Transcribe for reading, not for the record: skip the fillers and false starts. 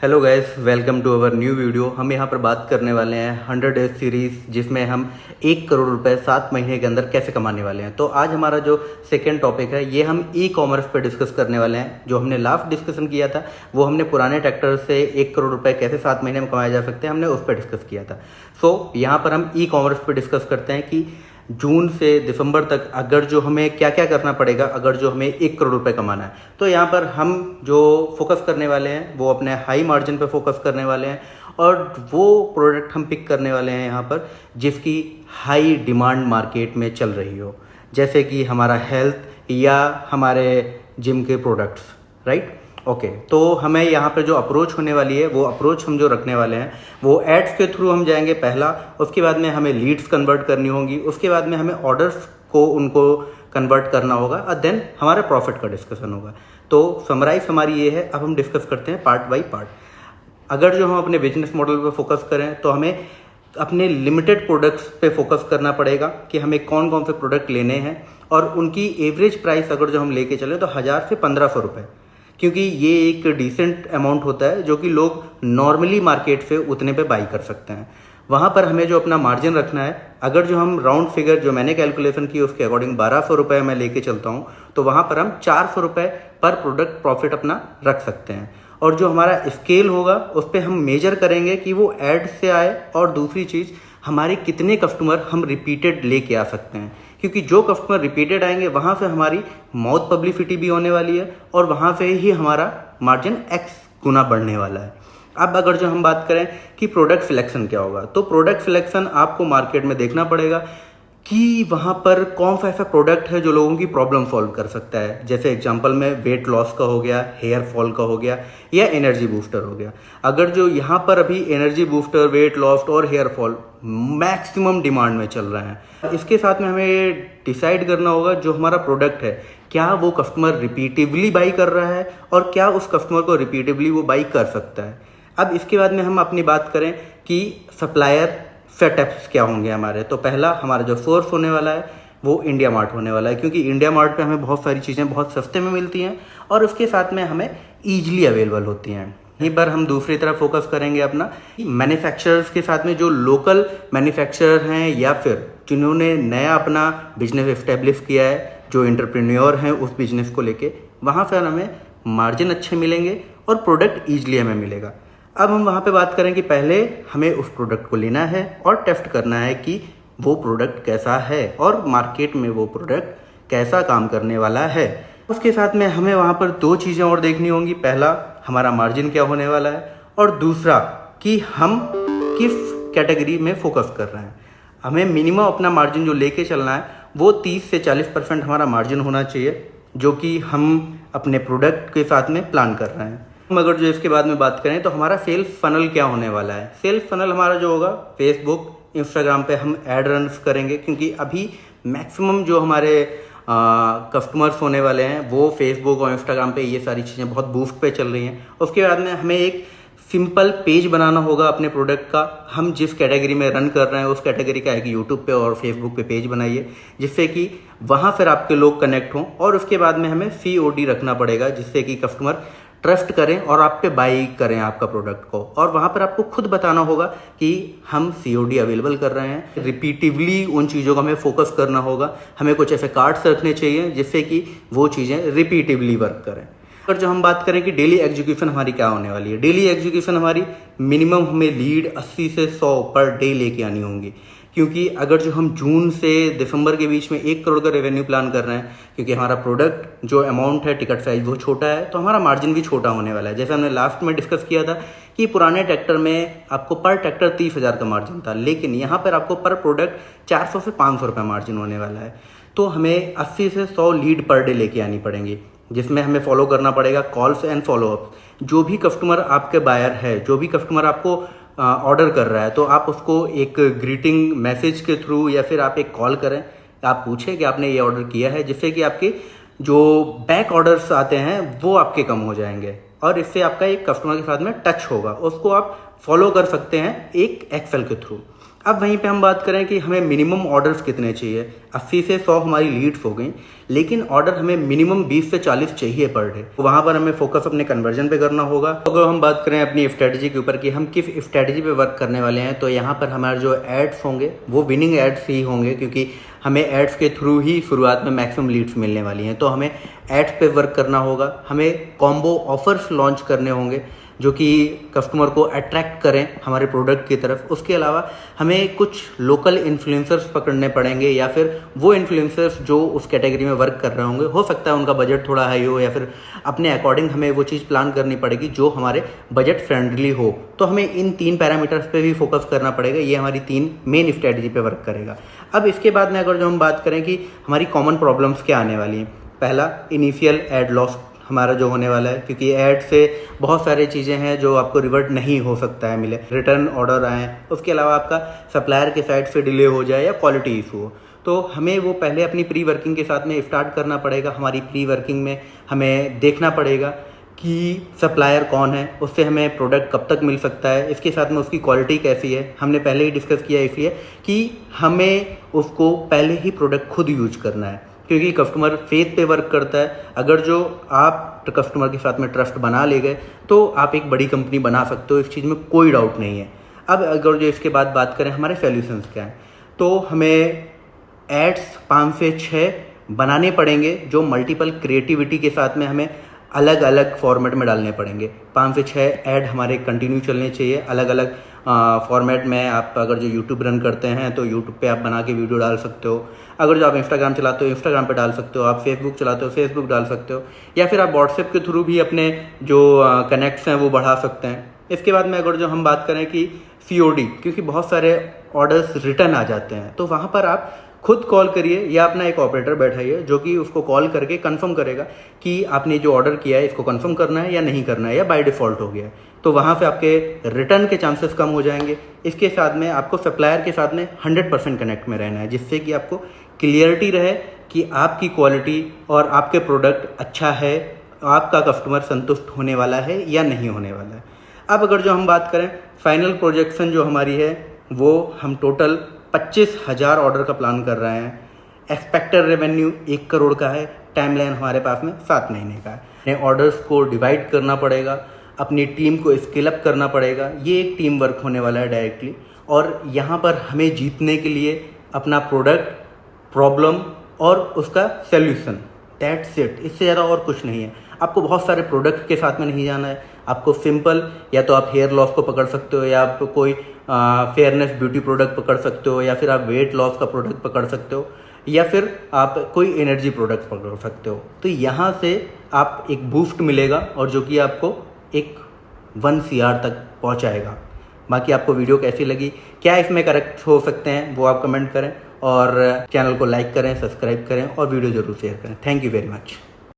Hello guys, welcome to our new video. हम यहाँ पर बात करने वाले हैं 100 डेज सीरीज़, जिसमें हम 1 करोड़ रुपए 7 महीने के अंदर कैसे कमाने वाले हैं। तो आज हमारा जो सेकंड टॉपिक है, ये हम ई कॉमर्स पे डिस्कस करने वाले हैं। जो हमने लास्ट डिस्कशन किया था वो हमने पुराने ट्रैक्टर से 1 करोड़ रुपए कैसे 7 महीने में कमाए जा सकते हैं, हमने उस पर डिस्कस किया था। सो यहाँ पर हम ई कॉमर्स पर डिस्कस करते हैं कि जून से दिसंबर तक अगर जो हमें क्या क्या करना पड़ेगा अगर जो हमें 1 करोड़ रुपए कमाना है। तो यहाँ पर हम जो फोकस करने वाले हैं वो अपने हाई मार्जिन पे फोकस करने वाले हैं, और वो प्रोडक्ट हम पिक करने वाले हैं यहाँ पर जिसकी हाई डिमांड मार्केट में चल रही हो, जैसे कि हमारा हेल्थ या हमारे जिम के प्रोडक्ट्स, राइट। ओके, तो हमें यहाँ पे जो अप्रोच होने वाली है वो अप्रोच हम जो रखने वाले हैं वो एड्स के थ्रू हम जाएंगे पहला, उसके बाद में हमें लीड्स कन्वर्ट करनी होगी, उसके बाद में हमें ऑर्डर्स को उनको कन्वर्ट करना होगा, और देन हमारे प्रॉफिट का डिस्कशन होगा। तो समराइज हमारी ये है। अब हम डिस्कस करते हैं पार्ट बाई पार्ट। अगर जो हम अपने बिजनेस मॉडल पर फोकस करें तो हमें अपने लिमिटेड प्रोडक्ट्स पे फोकस करना पड़ेगा कि हमें कौन कौन से प्रोडक्ट लेने हैं, और उनकी एवरेज प्राइस अगर जो हम लेके चले तो 1000 से 1500 रुपये, क्योंकि ये एक डिसेंट अमाउंट होता है जो कि लोग नॉर्मली मार्केट से उतने पे बाई कर सकते हैं। वहाँ पर हमें जो अपना मार्जिन रखना है, अगर जो हम राउंड फिगर जो मैंने कैलकुलेशन की उसके अकॉर्डिंग 1200 रुपये मैं लेके चलता हूँ, तो वहाँ पर हम 400 रुपये पर प्रोडक्ट प्रॉफिट अपना रख सकते हैं। और जो हमारा स्केल होगा उस पर हम मेजर करेंगे कि वो एड से आए, और दूसरी चीज़ हमारे कितने कस्टमर हम रिपीटेड लेके आ सकते हैं, क्योंकि जो कस्टमर रिपीटेड आएंगे वहाँ से हमारी माउथ पब्लिसिटी भी होने वाली है, और वहाँ से ही हमारा मार्जिन x गुना बढ़ने वाला है। अब अगर जो हम बात करें कि प्रोडक्ट सिलेक्शन क्या होगा, तो प्रोडक्ट सिलेक्शन आपको मार्केट में देखना पड़ेगा कि वहाँ पर कौन सा ऐसा प्रोडक्ट है जो लोगों की प्रॉब्लम सॉल्व कर सकता है। जैसे एग्जांपल में वेट लॉस का हो गया, हेयर फॉल का हो गया, या एनर्जी बूस्टर हो गया। अगर जो यहाँ पर अभी एनर्जी बूस्टर, वेट लॉस और हेयर फॉल मैक्सिमम डिमांड में चल रहा है, इसके साथ में हमें डिसाइड करना होगा जो हमारा प्रोडक्ट है क्या वो कस्टमर रिपीटिवली बाई कर रहा है, और क्या उस कस्टमर को रिपीटिवली वो बाई कर सकता है। अब इसके बाद में हम अपनी बात करें कि सप्लायर सेटअप्स क्या होंगे हमारे। तो पहला हमारा जो सोर्स होने वाला है वो इंडिया मार्ट होने वाला है, क्योंकि इंडिया मार्ट पे हमें बहुत सारी चीज़ें बहुत सस्ते में मिलती हैं, और उसके साथ में हमें ईजिली अवेलेबल होती हैं। यहीं पर हम दूसरी तरफ फोकस करेंगे अपना मैन्युफैक्चरर्स के साथ में, जो लोकल मैन्युफैक्चरर हैं या फिर जिन्होंने नया अपना बिजनेस इस्टेब्लिश किया है, जो एंटरप्रेन्योर हैं उस बिजनेस को लेके, वहाँ पर हमें मार्जिन अच्छे मिलेंगे और प्रोडक्ट ईजिली हमें मिलेगा। अब हम वहाँ पे बात करें कि पहले हमें उस प्रोडक्ट को लेना है और टेस्ट करना है कि वो प्रोडक्ट कैसा है और मार्केट में वो प्रोडक्ट कैसा काम करने वाला है। उसके साथ में हमें वहाँ पर 2 चीज़ें और देखनी होंगी। पहला हमारा मार्जिन क्या होने वाला है, और दूसरा कि हम किस कैटेगरी में फोकस कर रहे हैं। हमें मिनिमम अपना मार्जिन जो लेके चलना है वो 30 से 40% हमारा मार्जिन होना चाहिए, जो कि हम अपने प्रोडक्ट के साथ में प्लान कर रहे हैं। हम अगर जो इसके बाद में बात करें तो हमारा सेल्स फनल क्या होने वाला है। सेल्स फनल हमारा जो होगा, फेसबुक, इंस्टाग्राम पे हम ऐड रन करेंगे, क्योंकि अभी मैक्सिमम जो हमारे कस्टमर्स होने वाले हैं वो फेसबुक और इंस्टाग्राम पे ये सारी चीज़ें बहुत बूस्ट पे चल रही हैं। उसके बाद में हमें एक सिंपल पेज बनाना होगा अपने प्रोडक्ट का। हम जिस कैटेगरी में रन कर रहे हैं उस कैटेगरी का एक यूट्यूब पे और फेसबुक पे पेज बनाइए, जिससे कि वहाँ फिर आपके लोग कनेक्ट हों। और उसके बाद में हमें COD रखना पड़ेगा, जिससे कि कस्टमर ट्रस्ट करें और आप पे बाई करें आपका प्रोडक्ट को। और वहाँ पर आपको खुद बताना होगा कि हम COD अवेलेबल कर रहे हैं। रिपीटिवली उन चीज़ों का हमें फोकस करना होगा। हमें कुछ ऐसे कार्ड्स रखने चाहिए जिससे कि वो चीज़ें रिपीटिवली वर्क करें। अगर जो हम बात करें कि डेली एग्जीक्यूशन हमारी क्या होने वाली है, डेली एग्जीक्यूशन हमारी मिनिमम हमें लीड 80 से 100 पर डे लेके आनी होंगी, क्योंकि अगर जो हम जून से दिसंबर के बीच में 1 करोड़ का रेवेन्यू प्लान कर रहे हैं, क्योंकि हमारा प्रोडक्ट जो अमाउंट है, टिकट साइज वो छोटा है, तो हमारा मार्जिन भी छोटा होने वाला है। जैसे हमने लास्ट में डिस्कस किया था कि पुराने ट्रैक्टर में आपको पर ट्रैक्टर 30,000 का मार्जिन था, लेकिन यहाँ पर आपको पर प्रोडक्ट 400 से 500 रुपये मार्जिन होने वाला है। तो हमें 80 से 100 लीड पर डे लेके आनी पड़ेंगी, जिसमें हमें फॉलो करना पड़ेगा कॉल्स एंड फॉलोअप। जो भी कस्टमर आपके बायर है, जो भी कस्टमर आपको ऑर्डर कर रहा है, तो आप उसको एक ग्रीटिंग मैसेज के थ्रू या फिर आप एक कॉल करें, आप पूछें कि आपने ये ऑर्डर किया है, जिससे कि आपके जो बैक ऑर्डर्स आते हैं वो आपके कम हो जाएंगे, और इससे आपका एक कस्टमर के साथ में टच होगा, उसको आप फॉलो कर सकते हैं एक एक्सेल के थ्रू। अब वहीं पे हम बात करें कि हमें मिनिमम ऑर्डर्स कितने चाहिए। 80 से 100 हमारी लीड्स हो गई, लेकिन ऑर्डर हमें मिनिमम 20 से 40 चाहिए पर डे। वहाँ पर हमें फोकस अपने कन्वर्जन पे करना होगा। अगर हम बात करें अपनी स्ट्रेटजी के ऊपर कि हम किस स्ट्रेटजी पे वर्क करने वाले हैं, तो यहाँ पर हमारे जो एड्स होंगे वो विनिंग एड्स ही होंगे, क्योंकि हमें एड्स के थ्रू ही शुरुआत में मैक्सिमम लीड्स मिलने वाली हैं। तो हमें एड्स पे वर्क करना होगा। हमें कॉम्बो ऑफर्स लॉन्च करने होंगे जो कि कस्टमर को अट्रैक्ट करें हमारे प्रोडक्ट की तरफ। उसके अलावा हमें कुछ लोकल इन्फ्लुएंसर्स पकड़ने पड़ेंगे, या फिर वो इन्फ्लुएंसर्स जो उस कैटेगरी में वर्क कर रहे होंगे। हो सकता है उनका बजट थोड़ा हाई हो, या फिर अपने अकॉर्डिंग हमें वो चीज़ प्लान करनी पड़ेगी जो हमारे बजट फ्रेंडली हो। तो हमें इन 3 पैरामीटर्स पे भी फोकस करना पड़ेगा। ये हमारी 3 मेन स्ट्रेटजी पे वर्क करेगा। अब इसके बाद में अगर जो हम बात करें कि हमारी कॉमन प्रॉब्लम्स क्या आने वाली हैं, पहला इनिशियल एड लॉस हमारा जो होने वाला है, क्योंकि ऐड से बहुत सारी चीज़ें हैं जो आपको रिवर्ट नहीं हो सकता है मिले, रिटर्न ऑर्डर आए, उसके अलावा आपका सप्लायर के साइड से डिले हो जाए या क्वालिटी इशू हो। तो हमें वो पहले अपनी प्री वर्किंग के साथ में स्टार्ट करना पड़ेगा। हमारी प्री वर्किंग में हमें देखना पड़ेगा कि सप्लायर कौन है, उससे हमें प्रोडक्ट कब तक मिल सकता है, इसके साथ में उसकी क्वालिटी कैसी है। हमने पहले ही डिस्कस किया इसलिए कि हमें उसको पहले ही प्रोडक्ट खुद यूज करना है, क्योंकि कस्टमर फेथ पे वर्क करता है। अगर जो आप कस्टमर के साथ में ट्रस्ट बना ले गए तो आप एक बड़ी कंपनी बना सकते हो, इस चीज़ में कोई डाउट नहीं है। अब अगर जो इसके बाद बात करें हमारे सॉल्यूशंस क्या हैं, तो हमें एड्स 5 से 6 बनाने पड़ेंगे जो मल्टीपल क्रिएटिविटी के साथ में हमें अलग अलग फॉर्मेट में डालने पड़ेंगे। 5 से 6 ऐड हमारे कंटिन्यू चलने चाहिए अलग अलग फॉर्मेट में। आप अगर जो यूट्यूब रन करते हैं तो यूट्यूब पे आप बना के वीडियो डाल सकते हो। अगर जो आप इंस्टाग्राम चलाते हो इंस्टाग्राम पे डाल सकते हो। आप फेसबुक चलाते हो फेसबुक डाल सकते हो, या फिर आप व्हाट्सएप के थ्रू भी अपने जो कनेक्ट्स हैं वो बढ़ा सकते हैं। इसके बाद में अगर जो हम बात करें कि COD, क्योंकि बहुत सारे ऑर्डर्स रिटर्न आ जाते हैं, तो वहाँ पर आप खुद कॉल करिए या अपना एक ऑपरेटर बैठाइए जो कि उसको कॉल करके कंफर्म करेगा कि आपने जो ऑर्डर किया है इसको कंफर्म करना है या नहीं करना है, या बाय डिफ़ॉल्ट हो गया है। तो वहाँ से आपके रिटर्न के चांसेस कम हो जाएंगे। इसके साथ में आपको सप्लायर के साथ में 100% कनेक्ट में रहना है, जिससे कि आपको क्लियरिटी रहे कि आपकी क्वालिटी और आपके प्रोडक्ट अच्छा है, आपका कस्टमर संतुष्ट होने वाला है या नहीं होने वाला है। अब अगर जो हम बात करें फाइनल प्रोजेक्शन जो हमारी है, वो हम टोटल 25,000 ऑर्डर का प्लान कर रहे हैं। एक्सपेक्टेड रेवेन्यू 1 करोड़ का है। टाइमलाइन हमारे पास में 7 महीने का है। ऑर्डर्स को डिवाइड करना पड़ेगा, अपनी टीम को स्केल अप करना पड़ेगा। ये एक टीम वर्क होने वाला है डायरेक्टली, और यहाँ पर हमें जीतने के लिए अपना प्रोडक्ट, प्रॉब्लम और उसका सोल्यूशन, दैट्स इट। इससे ज़्यादा और कुछ नहीं है। आपको बहुत सारे प्रोडक्ट के साथ में नहीं जाना है। आपको सिंपल, या तो आप हेयर लॉस को पकड़ सकते हो, या आप कोई फेयरनेस ब्यूटी प्रोडक्ट पकड़ सकते हो, या फिर आप वेट लॉस का प्रोडक्ट पकड़ सकते हो, या फिर आप कोई एनर्जी प्रोडक्ट पकड़ सकते हो। तो यहाँ से आप एक बूस्ट मिलेगा, और जो कि आपको एक 1 CR तक पहुँचाएगा। बाकी आपको वीडियो कैसी लगी, क्या इसमें करेक्ट हो सकते हैं, वो आप कमेंट करें, और चैनल को लाइक करें, सब्सक्राइब करें और वीडियो ज़रूर शेयर करें। Thank you very much.